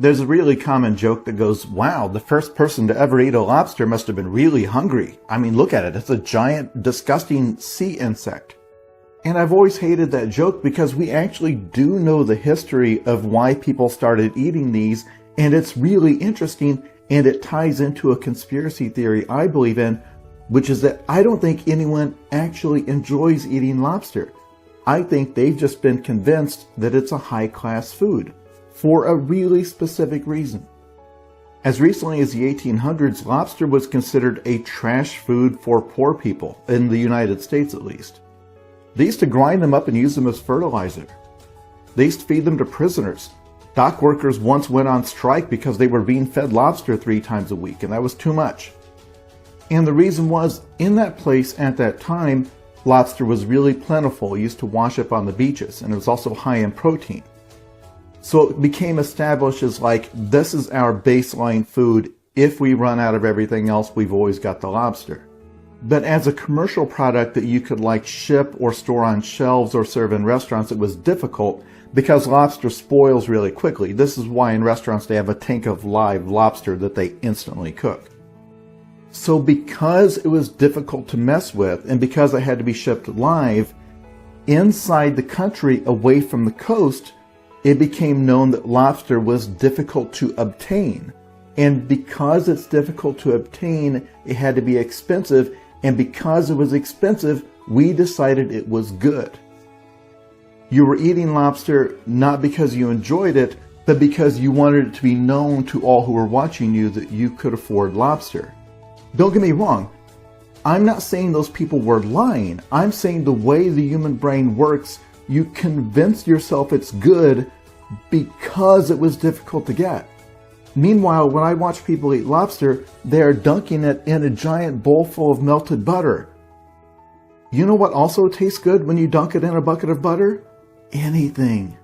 There's a really common joke that goes, wow, the first person to ever eat a lobster must have been really hungry. I mean, look at it. It's a giant, disgusting sea insect. And I've always hated that joke because we actually do know the history of why people started eating these, and it's really interesting, and it ties into a conspiracy theory I believe in, which is that I don't think anyone actually enjoys eating lobster. I think they've just been convinced that it's a high-class food for a really specific reason. As recently as the 1800s, lobster was considered a trash food for poor people, in the United States at least. They used to grind them up and use them as fertilizer. They used to feed them to prisoners. Dock workers once went on strike because they were being fed lobster 3 times a week, and that was too much. And the reason was, in that place at that time, lobster was really plentiful. It used to wash up on the beaches, and it was also high in protein. So it became established as like, this is our baseline food. If we run out of everything else, we've always got the lobster. But as a commercial product that you could like ship or store on shelves or serve in restaurants, it was difficult because lobster spoils really quickly. This is why in restaurants they have a tank of live lobster that they instantly cook. So because it was difficult to mess with and because it had to be shipped live, inside the country away from the coast, it became known that lobster was difficult to obtain. And because it's difficult to obtain, it had to be expensive. And because it was expensive, we decided it was good. You were eating lobster not because you enjoyed it, but because you wanted it to be known to all who were watching you that you could afford lobster. Don't get me wrong. I'm not saying those people were lying. I'm saying the way the human brain works, you convince yourself it's good because it was difficult to get. Meanwhile, when I watch people eat lobster, they are dunking it in a giant bowl full of melted butter. You know what also tastes good when you dunk it in a bucket of butter? Anything.